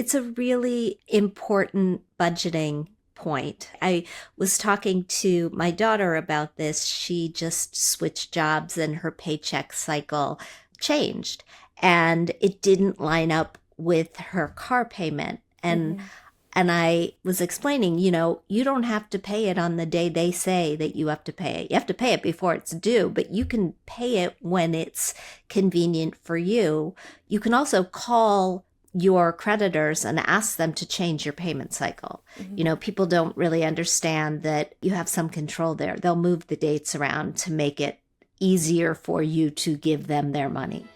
it's a really important budgeting point. I was talking to my daughter about this. She just switched jobs and her paycheck cycle changed, and it didn't line up with her car payment. And I was explaining, you don't have to pay it on the day they say that you have to pay it. You have to pay it before it's due, but you can pay it when it's convenient for you. You can also call your creditors and ask them to change your payment cycle. People don't really understand that you have some control there. They'll move the dates around to make it easier for you to give them their money.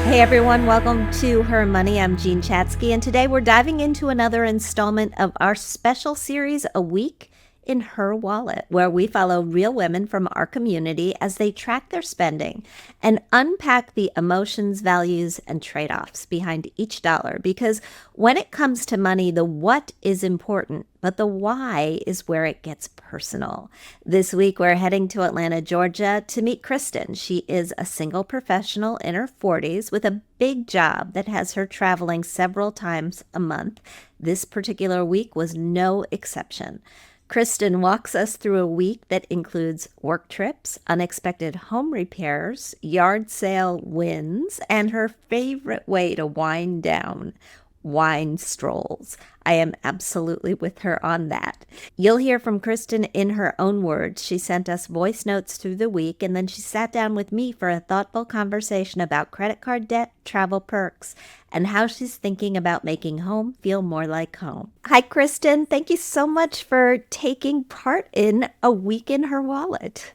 Hey everyone, welcome to Her Money. I'm Jean Chatzky, and today we're diving into another installment of our special series, A Week in Her Wallet, where we follow real women from our community as they track their spending and unpack the emotions, values, and trade-offs behind each dollar. Because when it comes to money, the what is important, but the why is where it gets personal. This week, we're heading to Atlanta, Georgia to meet Kristen. She is a single professional in her 40s with a big job that has her traveling several times a month. This particular week was no exception. Kristen walks us through a week that includes work trips, unexpected home repairs, yard sale wins, and her favorite way to wind down, wine strolls. I am absolutely with her on that. You'll hear from Kristen in her own words. She sent us voice notes through the week, and then she sat down with me for a thoughtful conversation about credit card debt, travel perks, and how she's thinking about making home feel more like home. Hi, Kristen. Thank you so much for taking part in A Week in Her Wallet.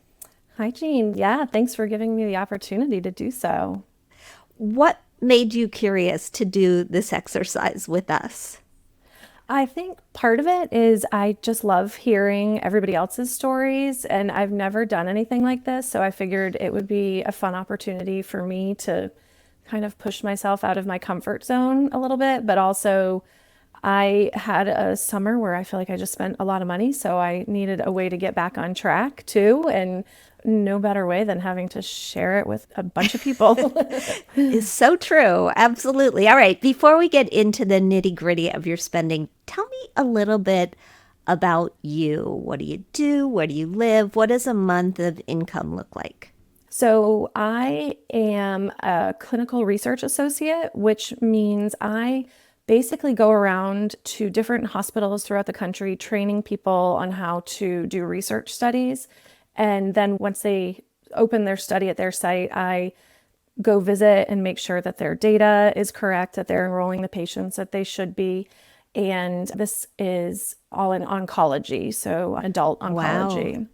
Hi, Jean. Yeah, thanks for giving me the opportunity to do so. What made you curious to do this exercise with us? I think part of it is I just love hearing everybody else's stories, and I've never done anything like this, so I figured it would be a fun opportunity for me to kind of push myself out of my comfort zone a little bit, but also I had a summer where I feel like I just spent a lot of money, so I needed a way to get back on track too, and no better way than having to share it with a bunch of people. It's so true. Absolutely. All right. Before we get into the nitty gritty of your spending, tell me a little bit about you. What do you do? Where do you live? What does a month of income look like? So I am a clinical research associate, which means I basically go around to different hospitals throughout the country, training people on how to do research studies. And then once they open their study at their site, I go visit and make sure that their data is correct, that they're enrolling the patients that they should be. And this is all in oncology, so adult oncology. Wow.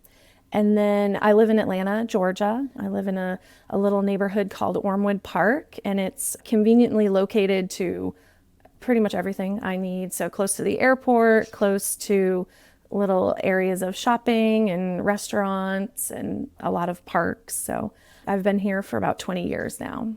And then I live in Atlanta, Georgia. I live in a little neighborhood called Ormwood Park, and it's conveniently located to pretty much everything I need. So close to the airport, close to little areas of shopping and restaurants and a lot of parks. So I've been here for about 20 years now.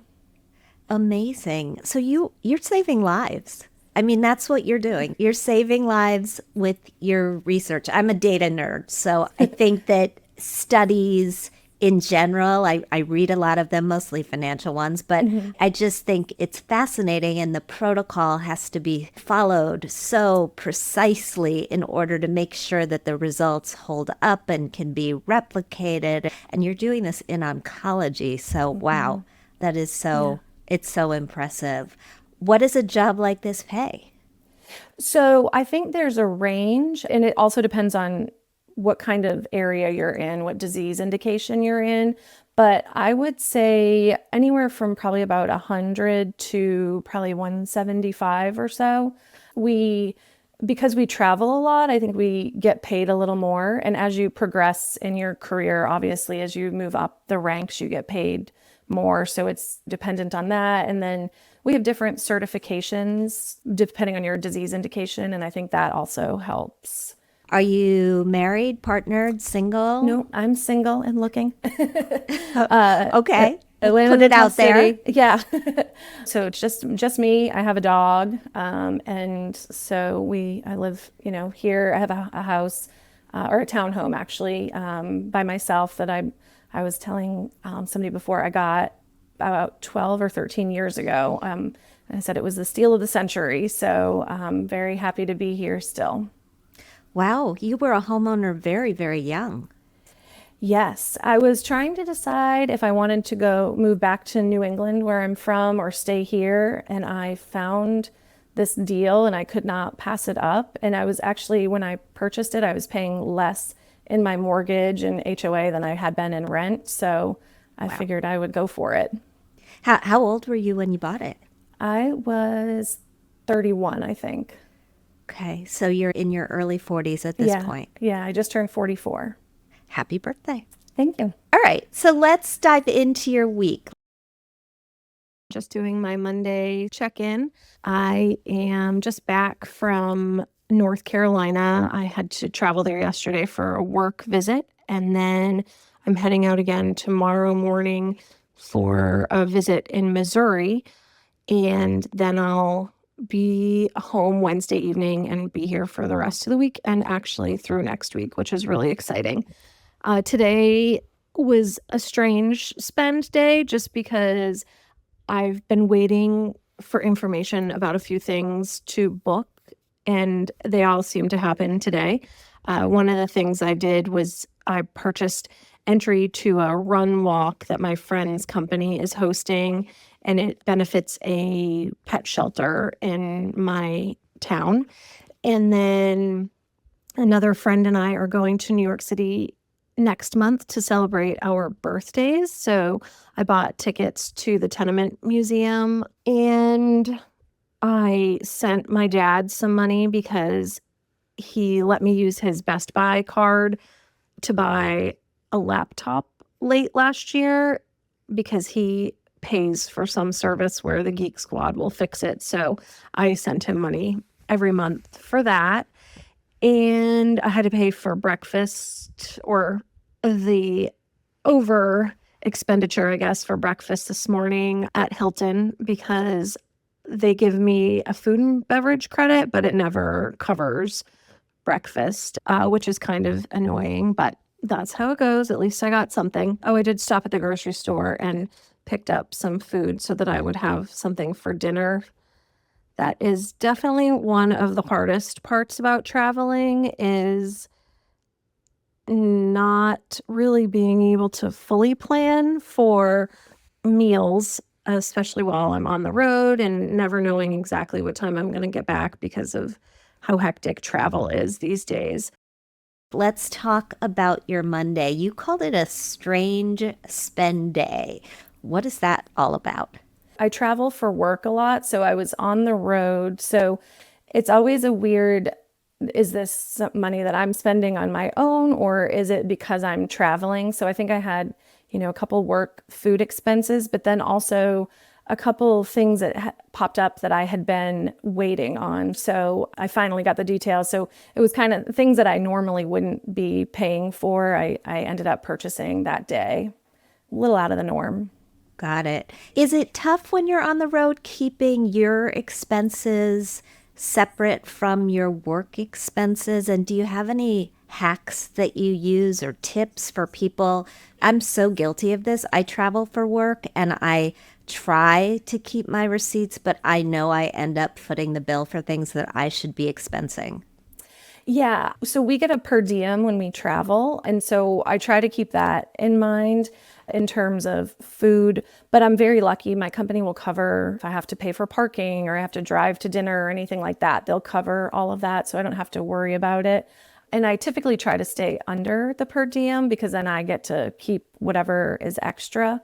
Amazing. So you're saving lives. I mean, that's what you're doing. You're saving lives with your research. I'm a data nerd, so I think that studies in general, I read a lot of them, mostly financial ones, but I just think it's fascinating, and the protocol has to be followed so precisely in order to make sure that the results hold up and can be replicated. And you're doing this in oncology, so wow, that is it's so impressive. What does a job like this pay? So I think there's a range, and it also depends on what kind of area you're in, what disease indication you're in. But I would say anywhere from probably about 100 to probably 175 or so. Because we travel a lot, I think we get paid a little more. And as you progress in your career, obviously, as you move up the ranks, you get paid more. So it's dependent on that. And then we have different certifications depending on your disease indication. And I think that also helps. Are you married, partnered, single? No, I'm single and looking. Okay. Atlanta, put it out there. Yeah. So it's just me. I have a dog. And so I live, here. I have a house. or a townhome actually, by myself that I was telling somebody before I got about 12 or 13 years ago. I said it was the steal of the century, so I'm very happy to be here still. Wow, you were a homeowner very, very young. Yes, I was trying to decide if I wanted to go move back to New England where I'm from or stay here, and I found this deal and I could not pass it up. And I was actually, when I purchased it, I was paying less in my mortgage and HOA than I had been in rent, so I figured I would go for it. How old were you when you bought it? I was 31, I think. Okay, so you're in your early 40s at this Yeah, point. yeah, I just turned 44. Happy birthday. Thank you. All right, so let's dive into your week. Just doing my Monday check-in. I am just back from North Carolina. I had to travel there yesterday for a work visit, and then I'm heading out again tomorrow morning for a visit in Missouri, and then I'll be home Wednesday evening and be here for the rest of the week and actually through next week, which is really exciting. Today was a strange spend day just because I've been waiting for information about a few things to book, and they all seem to happen today. One of the things I did was I purchased entry to a run walk that my friend's company is hosting, and it benefits a pet shelter in my town. And then another friend and I are going to New York City next month to celebrate our birthdays. So I bought tickets to the Tenement Museum, and I sent my dad some money because he let me use his Best Buy card to buy a laptop late last year because he pays for some service where the Geek Squad will fix it. So I sent him money every month for that. And I had to pay for breakfast, or the over expenditure, I guess, for breakfast this morning at Hilton because they give me a food and beverage credit, but it never covers breakfast, which is kind of annoying, but that's how it goes. At least I got something. Oh, I did stop at the grocery store and picked up some food so that I would have something for dinner. That is definitely one of the hardest parts about traveling, is not really being able to fully plan for meals, especially while I'm on the road, and never knowing exactly what time I'm going to get back because of how hectic travel is these days. Let's talk about your Monday. You called it a strange spend day. What is that all about? I travel for work a lot, so I was on the road. So it's always a weird, is this some money that I'm spending on my own, or is it because I'm traveling? So I think I had, a couple work food expenses, but then also a couple things that popped up that I had been waiting on. So I finally got the details. So it was kind of things that I normally wouldn't be paying for. I ended up purchasing that day. A little out of the norm. Got it. Is it tough when you're on the road keeping your expenses separate from your work expenses? And do you have any hacks that you use or tips for people? I'm so guilty of this. I travel for work and I try to keep my receipts, but I know I end up footing the bill for things that I should be expensing. Yeah. So we get a per diem when we travel. And so I try to keep that in mind in terms of food. But I'm very lucky. My company will cover if I have to pay for parking or I have to drive to dinner or anything like that. They'll cover all of that. So I don't have to worry about it. And I typically try to stay under the per diem because then I get to keep whatever is extra.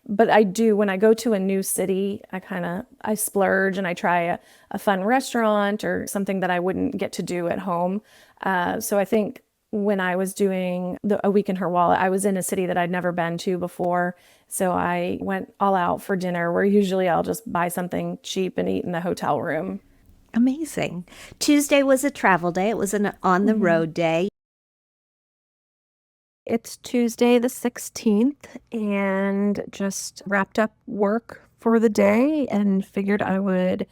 But I do, when I go to a new city, I splurge and I try a fun restaurant or something that I wouldn't get to do at home. So I think when I was doing a week in her wallet, I was in a city that I'd never been to before. So I went all out for dinner, where usually I'll just buy something cheap and eat in the hotel room. Amazing. Tuesday was a travel day. It was an on the road day. It's Tuesday the 16th, and just wrapped up work for the day and figured I would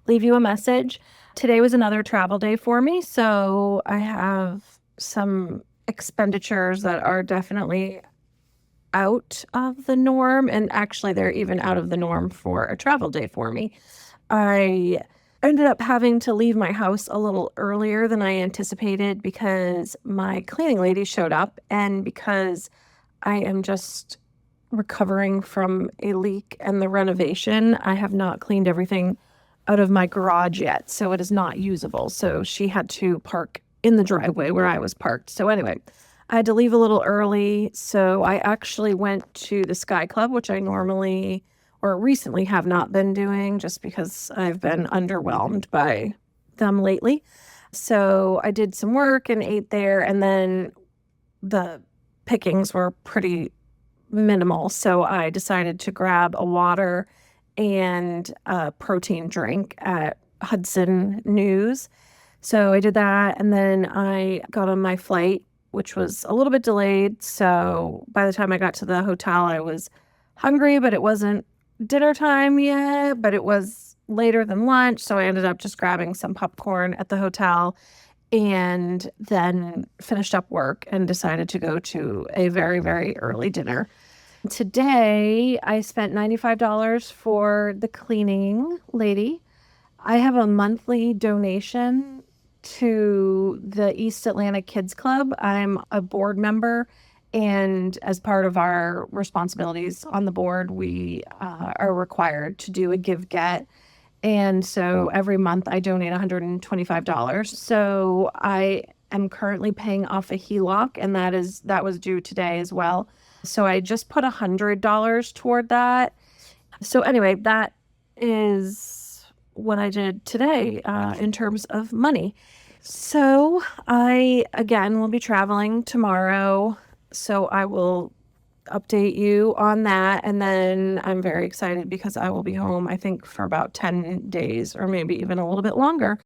leave you a message. Today was another travel day for me, so I have some expenditures that are definitely out of the norm. And actually, they're even out of the norm for a travel day for me. I ended up having to leave my house a little earlier than I anticipated because my cleaning lady showed up, and because I am just recovering from a leak and the renovation, I have not cleaned everything out of my garage yet, so it is not usable. So she had to park in the driveway where I was parked. So anyway, I had to leave a little early, so I actually went to the Sky Club, which I normally or recently have not been doing just because I've been underwhelmed by them lately. So I did some work and ate there, and then the pickings were pretty minimal. So I decided to grab a water and a protein drink at Hudson News. So I did that, and then I got on my flight, which was a little bit delayed. So by the time I got to the hotel, I was hungry, but it wasn't dinner time yet, but it was later than lunch. So I ended up just grabbing some popcorn at the hotel and then finished up work and decided to go to a very, very early dinner. Today, I spent $95 for the cleaning lady. I have a monthly donation to the East Atlanta Kids Club. I'm a board member, and as part of our responsibilities on the board, we are required to do a give-get. And so every month I donate $125. So I am currently paying off a HELOC, and that was due today as well. So I just put $100 toward that. So anyway, that is what I did today in terms of money. So I, again, will be traveling tomorrow. So I will update you on that. And then I'm very excited because I will be home, I think, for about 10 days or maybe even a little bit longer.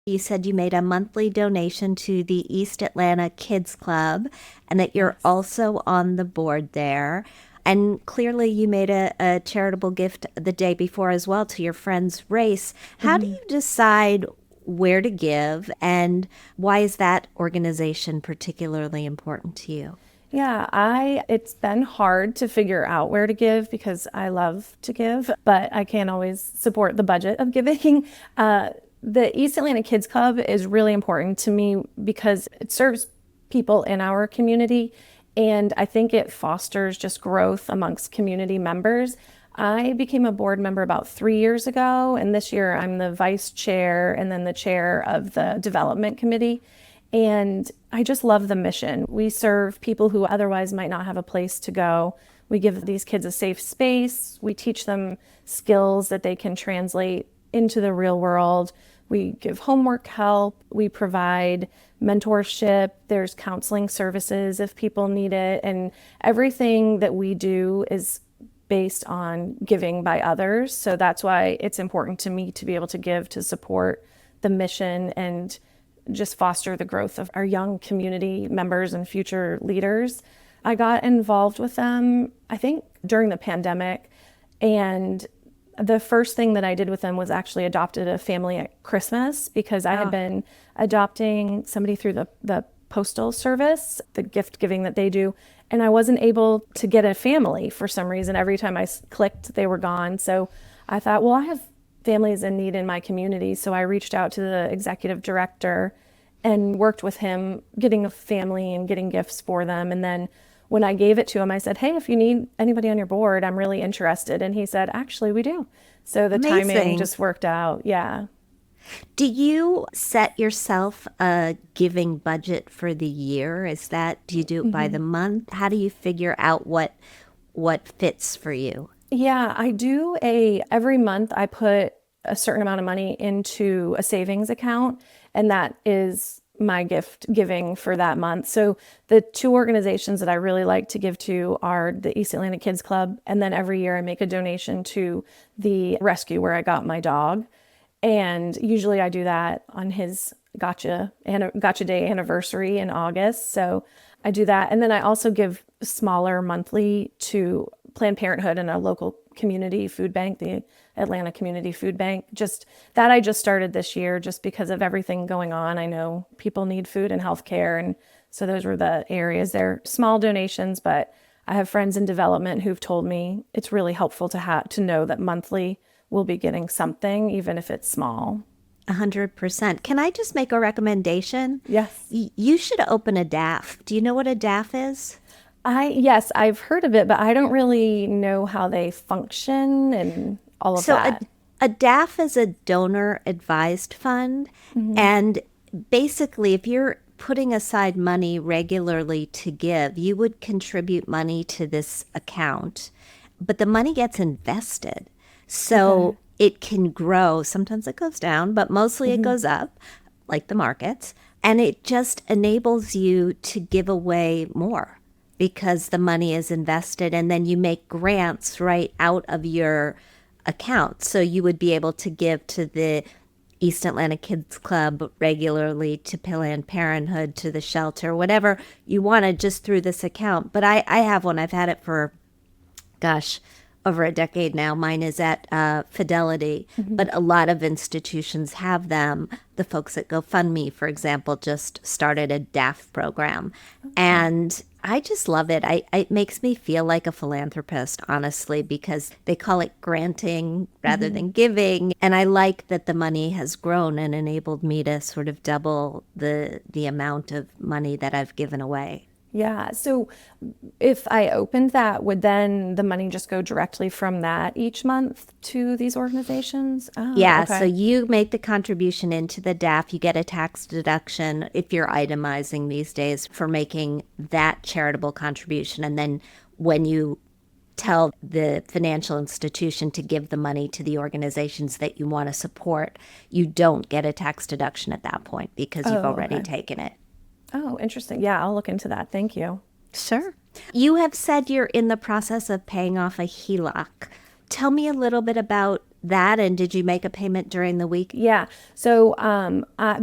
You said you made a monthly donation to the East Atlanta Kids Club and that you're also on the board there. And clearly you made a charitable gift the day before as well to your friend's race. How do you decide where to give, and why is that organization particularly important to you? Yeah, it's been hard to figure out where to give because I love to give, but I can't always support the budget of giving. The East Atlanta Kids Club is really important to me because it serves people in our community, and I think it fosters just growth amongst community members. I became a board member about 3 years ago, and this year I'm the vice chair and then the chair of the development committee. And I just love the mission. We serve people who otherwise might not have a place to go. We give these kids a safe space. We teach them skills that they can translate into the real world. We give homework help. We provide mentorship. There's counseling services if people need it. And everything that we do is based on giving by others. So that's why it's important to me to be able to give to support the mission and just foster the growth of our young community members and future leaders. I got involved with them, I think, during the pandemic. And the first thing that I did with them was actually adopted a family at Christmas because I had been adopting somebody through the postal service, the gift giving that they do. And I wasn't able to get a family for some reason. Every time I clicked, they were gone. So I thought, well, I have families in need in my community. So I reached out to the executive director and worked with him, getting a family and getting gifts for them. And then when I gave it to him, I said, hey, if you need anybody on your board, I'm really interested. And he said, actually, we do. So the timing just worked out. Yeah. Do you set yourself a giving budget for the year? Do you do it by the month? How do you figure out what fits for you? Yeah, I do every month I put a certain amount of money into a savings account, and that is my gift giving for that month. So the two organizations that I really like to give to are the East Atlanta Kids Club, and then every year I make a donation to the rescue where I got my dog. And usually I do that on his Gotcha Day anniversary in August. So I do that. And then I also give smaller monthly to Planned Parenthood and a local community food bank, the Atlanta Community Food Bank. Just that I just started this year just because of everything going on. I know people need food and healthcare. And So those were the areas. They're small donations, but I have friends in development who've told me it's really helpful to know that monthly we'll be getting something, even if it's small. 100%. Can I just make a recommendation? Yes. You should open a DAF. Do you know what a DAF is? Yes, I've heard of it, but I don't really know how they function and all of So that. a DAF is a donor advised fund. And basically, if you're putting aside money regularly to give, you would contribute money to this account, but the money gets invested. So it can grow. Sometimes it goes down, but mostly it goes up, like the markets. And it just enables you to give away more because the money is invested, and then you make grants right out of your account. So you would be able to give to the East Atlanta Kids Club regularly, to Planned Parenthood, to the shelter, whatever you wanted, just through this account. But I have one. I've had it for, gosh, over a decade now. Mine is at Fidelity, but a lot of institutions have them. The folks at GoFundMe, for example, just started a DAF program. And I just love it. It makes me feel like a philanthropist, honestly, because they call it granting rather than giving. And I like that the money has grown and enabled me to sort of double the amount of money that I've given away. Yeah. So if I opened that, would then the money just go directly from that each month to these organizations? Oh, Yeah, okay. so you make the contribution into the DAF. You get a tax deduction if you're itemizing these days for making that charitable contribution. And then when you tell the financial institution to give the money to the organizations that you want to support, you don't get a tax deduction at that point because you've already taken it. Oh, interesting. Yeah, I'll look into that. Thank you. Sure. You have said you're in the process of paying off a HELOC. Tell me a little bit about that, and did you make a payment during the week? Yeah. So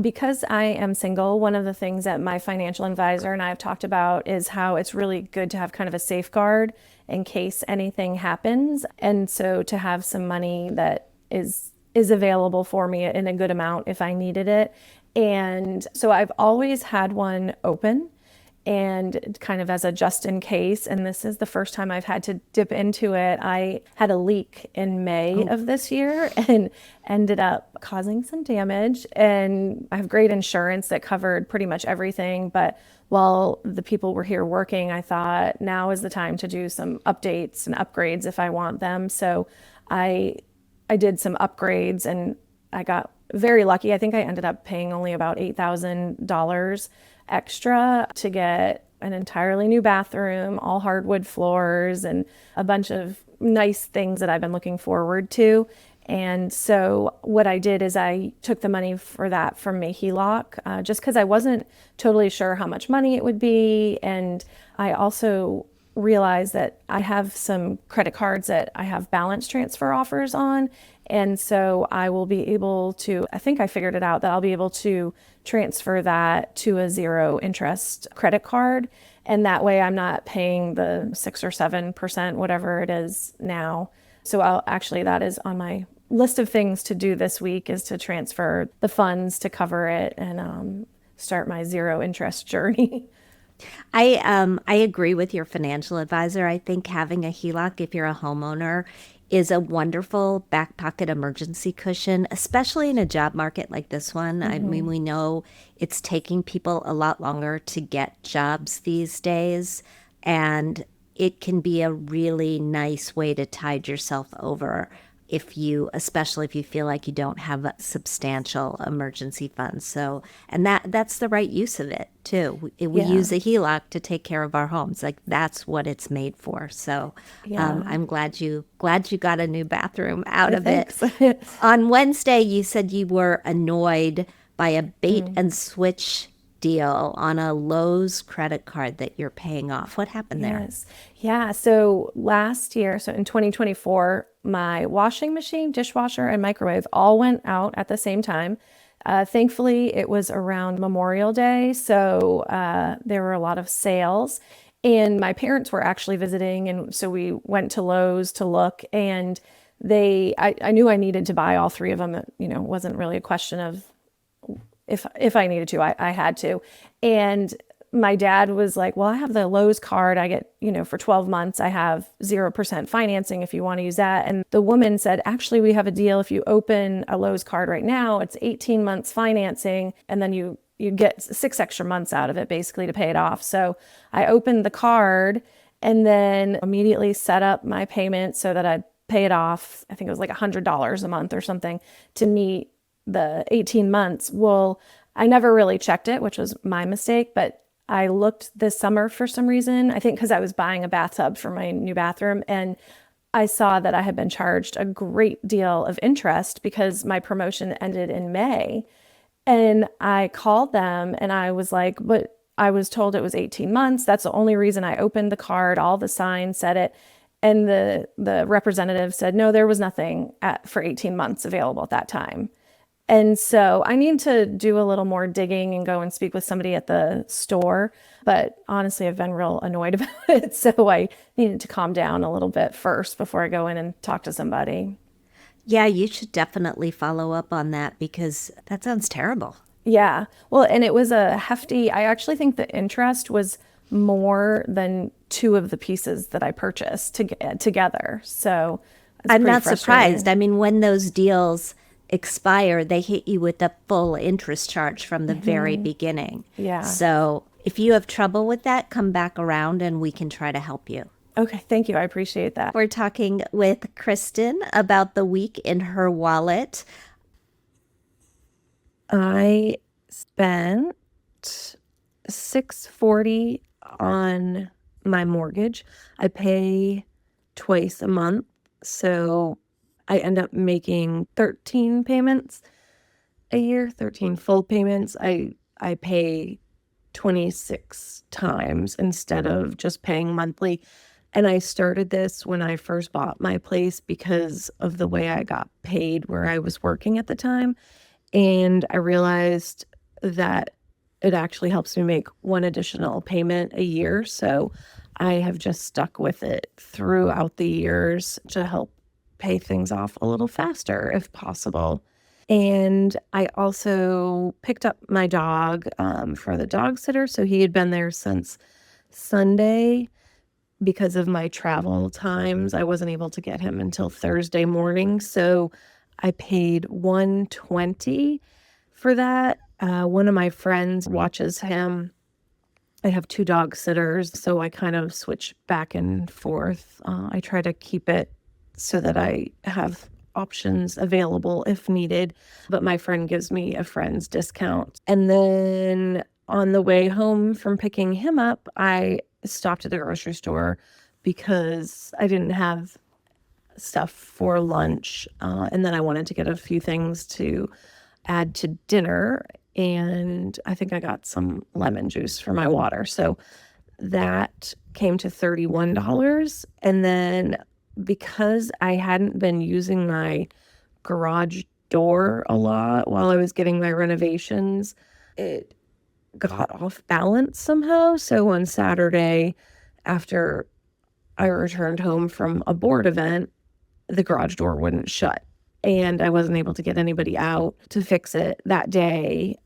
because I am single, one of the things that my financial advisor and I have talked about is how it's really good to have kind of a safeguard in case anything happens. And so to have some money that is available for me in a good amount if I needed it. And so I've always had one open and kind of as a just in case. And this is the first time I've had to dip into it. I had a leak in May of this year and ended up causing some damage. And I have great insurance that covered pretty much everything. But while the people were here working, I thought now is the time to do some updates and upgrades if I want them. So I did some upgrades and I got very lucky. I think I ended up paying only about $8,000 extra to get an entirely new bathroom, all hardwood floors, and a bunch of nice things that I've been looking forward to. And so what I did is I took the money for that from my HELOC, just because I wasn't totally sure how much money it would be. And I also realized that I have some credit cards that I have balance transfer offers on. And so I will be able to, I think I figured it out, that I'll be able to transfer that to a 0 interest credit card. And that way I'm not paying the 6 or 7%, whatever it is now. So that is on my list of things to do this week, is to transfer the funds to cover it and start my 0 interest journey. I agree with your financial advisor. I think having a HELOC, if you're a homeowner, is a wonderful back pocket emergency cushion, especially in a job market like this one. I mean, we know it's taking people a lot longer to get jobs these days, and it can be a really nice way to tide yourself over especially if you feel like you don't have a substantial emergency funds. So, and that's the right use of it too. We use a HELOC to take care of our homes. Like that's what it's made for. So, I'm glad you got a new bathroom out of it. On Wednesday, you said you were annoyed by a bait and switch deal on a Lowe's credit card that you're paying off. What happened there? Yeah. So last year, so in 2024, my washing machine, dishwasher, and microwave all went out at the same time. Thankfully, it was around Memorial Day, so there were a lot of sales. And my parents were actually visiting, and so we went to Lowe's to look, and I knew I needed to buy all 3 of them. It wasn't really a question of if I needed to, I had to. And my dad was like, well, I have the Lowe's card. I get, for 12 months, I have 0% financing if you want to use that. And the woman said, actually, we have a deal. If you open a Lowe's card right now, it's 18 months financing. And then you get 6 extra months out of it basically to pay it off. So I opened the card and then immediately set up my payment so that I'd pay it off. I think it was like $100 a month or something to meet the 18 months. Well, I never really checked it, which was my mistake, but I looked this summer for some reason, I think because I was buying a bathtub for my new bathroom, and I saw that I had been charged a great deal of interest because my promotion ended in May. And I called them and I was like, but I was told it was 18 months. That's the only reason I opened the card. All the signs said it. And the representative said, no, there was nothing for 18 months available at that time. And so I need to do a little more digging and go and speak with somebody at the store. But honestly, I've been real annoyed about it. So I needed to calm down a little bit first before I go in and talk to somebody. Yeah, you should definitely follow up on that because that sounds terrible. Yeah. Well, and it was a hefty, I actually think the interest was more than 2 of the pieces that I purchased together. So I'm not surprised. I mean, when those deals expire, they hit you with the full interest charge from the very beginning. Yeah. So if you have trouble with that, come back around and we can try to help you. Okay, thank you. I appreciate that. We're talking with Kristen about the week in her wallet. I spent $640 on my mortgage. I pay twice a month, so I end up making 13 payments a year, 13 full payments. I pay 26 times instead of just paying monthly. And I started this when I first bought my place because of the way I got paid where I was working at the time. And I realized that it actually helps me make one additional payment a year. So I have just stuck with it throughout the years to help pay things off a little faster if possible. And I also picked up my dog for the dog sitter. So he had been there since Sunday. Because of my travel times, I wasn't able to get him until Thursday morning. So I paid $120 for that. One of my friends watches him. I have 2 dog sitters, so I kind of switch back and forth. I try to keep it so that I have options available if needed, but my friend gives me a friend's discount. And then on the way home from picking him up, I stopped at the grocery store because I didn't have stuff for lunch. And then I wanted to get a few things to add to dinner. And I think I got some lemon juice for my water. So that came to $31. And then because I hadn't been using my garage door a lot while I was getting my renovations, it got off balance somehow. So on Saturday, after I returned home from a board event, the garage door wouldn't shut. And I wasn't able to get anybody out to fix it that day.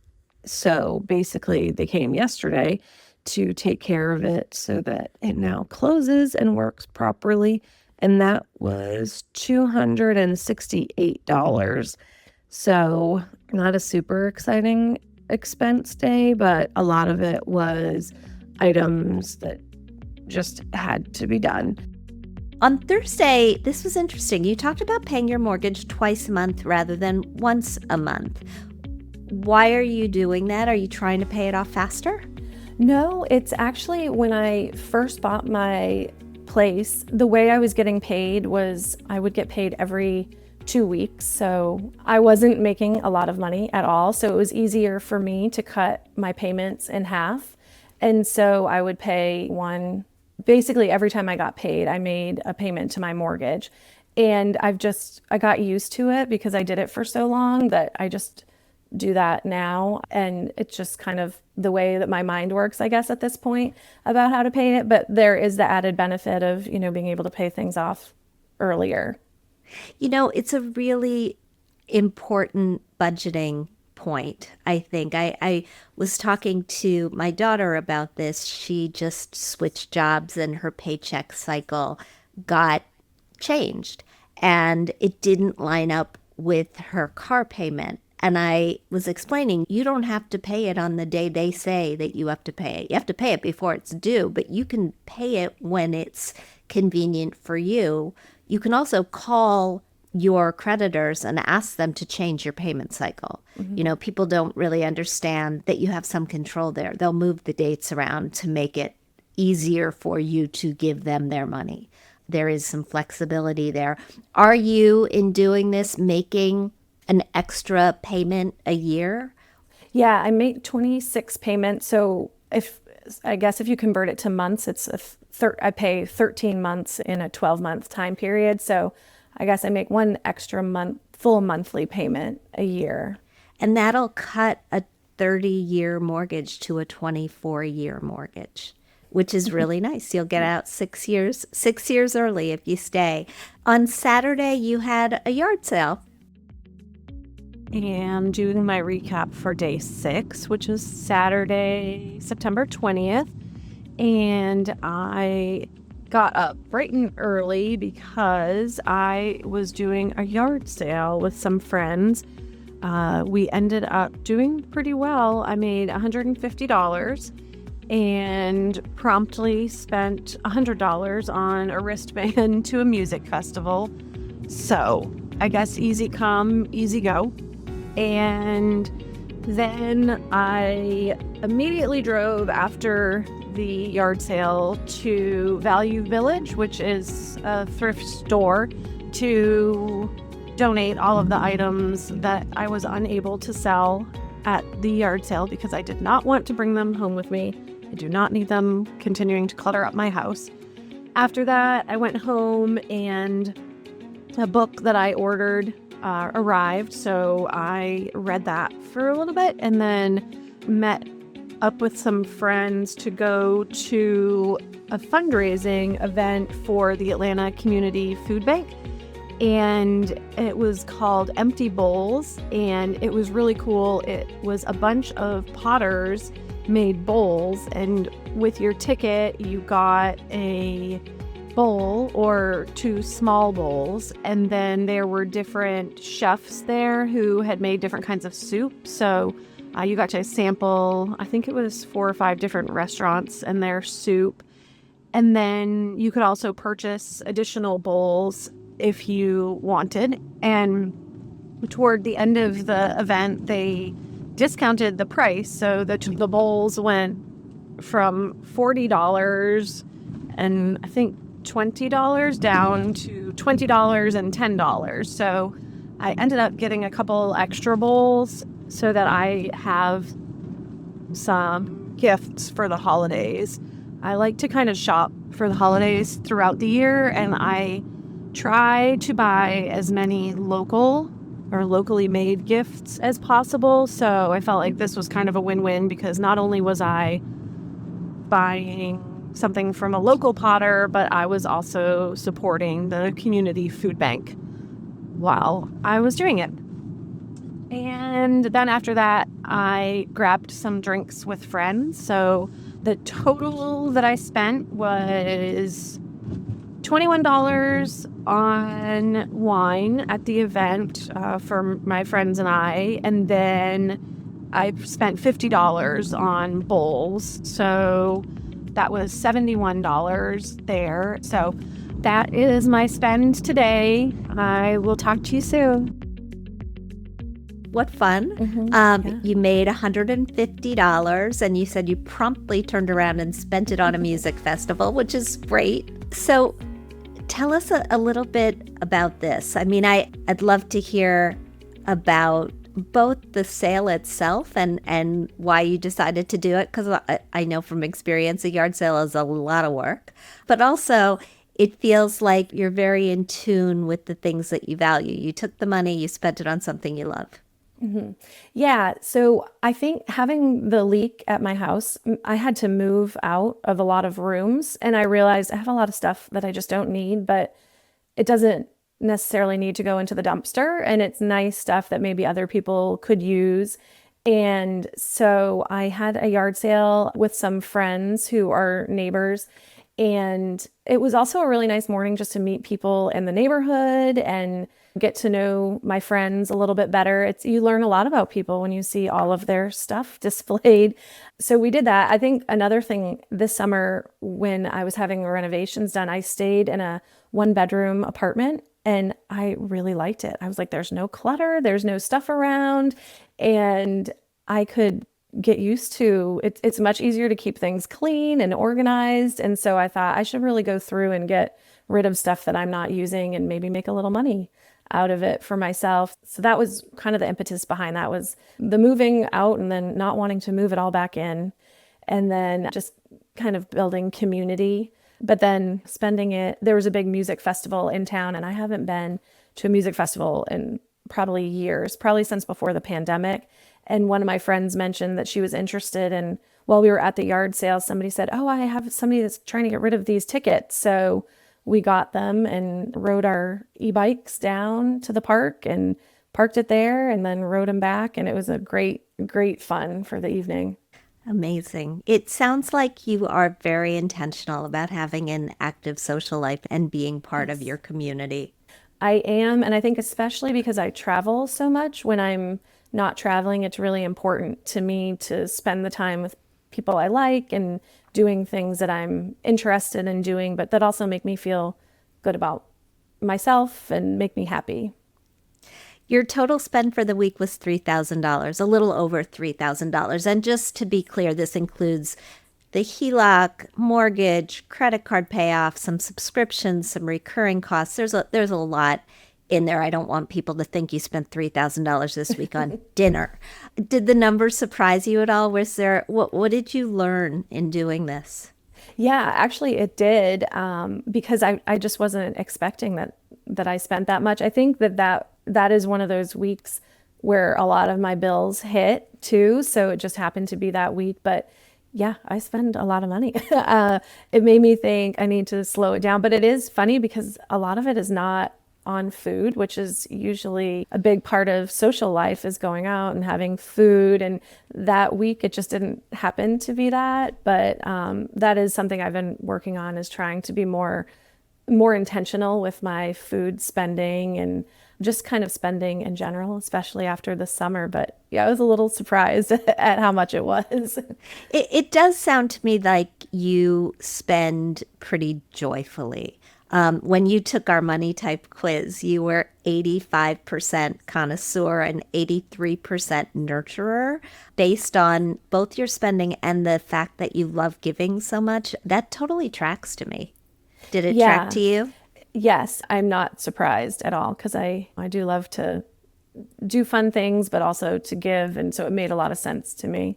So basically, they came yesterday to take care of it so that it now closes and works properly. And that was $268. So not a super exciting expense day, but a lot of it was items that just had to be done. On Thursday, this was interesting. You talked about paying your mortgage twice a month rather than once a month. Why are you doing that? Are you trying to pay it off faster? No, it's actually when I first bought my place, the way I was getting paid was I would get paid every 2 weeks. So I wasn't making a lot of money at all. So it was easier for me to cut my payments in half. And so I would pay basically every time I got paid, I made a payment to my mortgage. And I got used to it because I did it for so long that I just do that now. And it's just kind of the way that my mind works, I guess, at this point about how to pay it. But there is the added benefit of, being able to pay things off earlier. It's a really important budgeting point, I think. I was talking to my daughter about this. She just switched jobs and her paycheck cycle got changed, and it didn't line up with her car payment. And I was explaining, you don't have to pay it on the day they say that you have to pay it. You have to pay it before it's due, but you can pay it when it's convenient for you. You can also call your creditors and ask them to change your payment cycle. People don't really understand that you have some control there. They'll move the dates around to make it easier for you to give them their money. There is some flexibility there. Are you, in doing this, making an extra payment a year? Yeah, I make 26 payments. So if you convert it to months, it's I pay 13 months in a 12-month time period. So I guess I make one extra full monthly payment a year. And that'll cut a 30-year mortgage to a 24-year mortgage, which is really nice. You'll get out 6 years early if you stay. On Saturday, you had a yard sale. And doing my recap for day 6, which is Saturday, September 20th. And I got up bright and early because I was doing a yard sale with some friends. We ended up doing pretty well. I made $150 and promptly spent $100 on a wristband to a music festival. So I guess easy come, easy go. And then I immediately drove after the yard sale to Value Village, which is a thrift store, to donate all of the items that I was unable to sell at the yard sale because I did not want to bring them home with me. I do not need them continuing to clutter up my house. After that, I went home and a book that I ordered arrived, so I read that for a little bit and then met up with some friends to go to a fundraising event for the Atlanta Community Food Bank. And it was called Empty Bowls, and it was really cool. It was a bunch of potters made bowls, and with your ticket, you got a bowl or 2 small bowls, and then there were different chefs there who had made different kinds of soup. So you got to sample, I think it was 4 or 5 different restaurants and their soup. And then you could also purchase additional bowls if you wanted. And toward the end of the event, they discounted the price. So the bowls went from $40 and I think $20 down to $20 and $10. So I ended up getting a couple extra bowls so that I have some gifts for the holidays. I like to kind of shop for the holidays throughout the year, and I try to buy as many local or locally made gifts as possible. So I felt like this was kind of a win-win because not only was I buying something from a local potter, but I was also supporting the community food bank while I was doing it. And then after that, I grabbed some drinks with friends. So the total that I spent was $21 on wine at the event for my friends and I. And then I spent $50 on bowls. So that was $71 there. So that is my spend today. I will talk to you soon. What fun. Yeah. You made $150, and you said you promptly turned around and spent it on a music festival, which is great. So tell us a little bit about this. I mean, I'd love to hear about both the sale itself and why you decided to do it, because I know from experience a yard sale is a lot of work, but also it feels like you're very in tune with the things that you value. You took the money, you spent it on something you love. Mm-hmm. Yeah. So I think having the leak at my house, I had to move out of a lot of rooms, and I realized I have a lot of stuff that I just don't need, but it doesn't necessarily need to go into the dumpster, and it's nice stuff that maybe other people could use. And so I had a yard sale with some friends who are neighbors. And it was also a really nice morning just to meet people in the neighborhood and get to know my friends a little bit better. You learn a lot about people when you see all of their stuff displayed. So we did that. I think another thing this summer when I was having renovations done, I stayed in a 1-bedroom apartment and I really liked it. I was like, there's no clutter, there's no stuff around, and I could get used to it. It's much easier to keep things clean and organized. And so I thought I should really go through and get rid of stuff that I'm not using and maybe make a little money out of it for myself. So that was kind of the impetus behind that, was the moving out and then not wanting to move it all back in, and then just kind of building community. But then spending it, there was a big music festival in town, and I haven't been to a music festival in probably years, probably since before the pandemic. And one of my friends mentioned that she was interested. And while we were at the yard sale, somebody said, oh, I have somebody that's trying to get rid of these tickets. So we got them and rode our e-bikes down to the park and parked it there and then rode them back. And it was a great, great fun for the evening. Amazing. It sounds like you are very intentional about having an active social life and being part of your community. I am. And I think especially because I travel so much, when I'm not traveling, it's really important to me to spend the time with people I like and doing things that I'm interested in doing, but that also make me feel good about myself and make me happy. Your total spend for the week was $3,000, a little over $3,000. And just to be clear, this includes the HELOC, mortgage, credit card payoff, some subscriptions, some recurring costs. There's a lot in there. I don't want people to think you spent $3,000 this week on dinner. Did the numbers surprise you at all? What did you learn in doing this? Yeah, actually it did, because I just wasn't expecting that I spent that much. I think that is one of those weeks where a lot of my bills hit too. So it just happened to be that week. But yeah, I spend a lot of money. It made me think I need to slow it down. But it is funny because a lot of it is not on food, which is usually a big part of social life, is going out and having food. And that week, it just didn't happen to be that. But that is something I've been working on, is trying to be more intentional with my food spending and just kind of spending in general, especially after the summer. But yeah, I was a little surprised at how much it was. It does sound to me like you spend pretty joyfully. When you took our MoneyType quiz, you were 85% connoisseur and 83% nurturer. Based on both your spending and the fact that you love giving so much, that totally tracks to me. Did it track to you? Yes, I'm not surprised at all, because I do love to do fun things, but also to give. And so it made a lot of sense to me.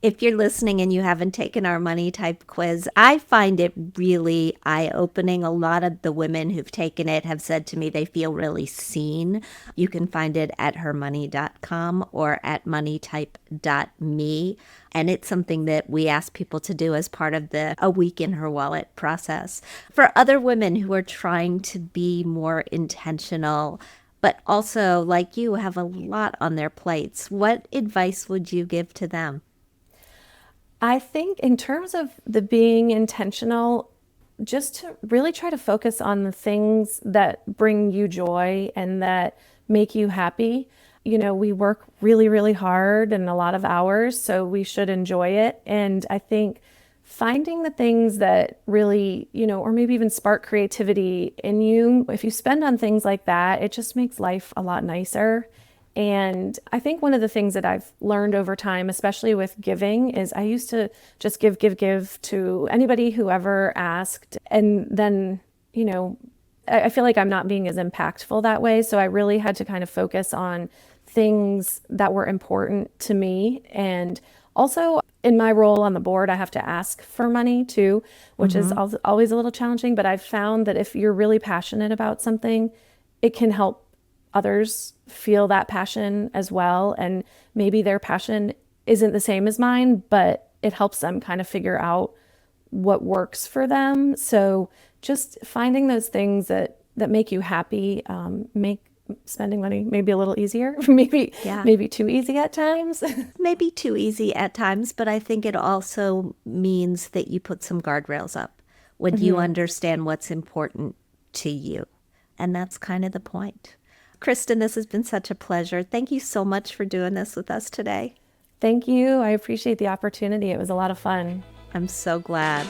If you're listening and you haven't taken our MoneyType quiz, I find it really eye-opening. A lot of the women who've taken it have said to me they feel really seen. You can find it at hermoney.com or at moneytype.me. And it's something that we ask people to do as part of the A Week in Her Wallet process. For other women who are trying to be more intentional, but also, like you, have a lot on their plates, what advice would you give to them? I think in terms of the being intentional, just to really try to focus on the things that bring you joy and that make you happy. You know, we work really, really hard and a lot of hours, so we should enjoy it. And I think finding the things that really, or maybe even spark creativity in you, if you spend on things like that, it just makes life a lot nicer. And I think one of the things that I've learned over time, especially with giving, is I used to just give to anybody who ever asked. And then, I feel like I'm not being as impactful that way. So I really had to kind of focus on things that were important to me. And also in my role on the board, I have to ask for money too, which is always a little challenging. But I've found that if you're really passionate about something, it can help others feel that passion as well. And maybe their passion isn't the same as mine, but it helps them kind of figure out what works for them. So just finding those things that that make you happy make spending money maybe a little easier, maybe too easy at times. Maybe too easy at times, but I think it also means that you put some guardrails up when you understand what's important to you. And that's kind of the point. Kristen, this has been such a pleasure. Thank you so much for doing this with us today. Thank you. I appreciate the opportunity. It was a lot of fun. I'm so glad.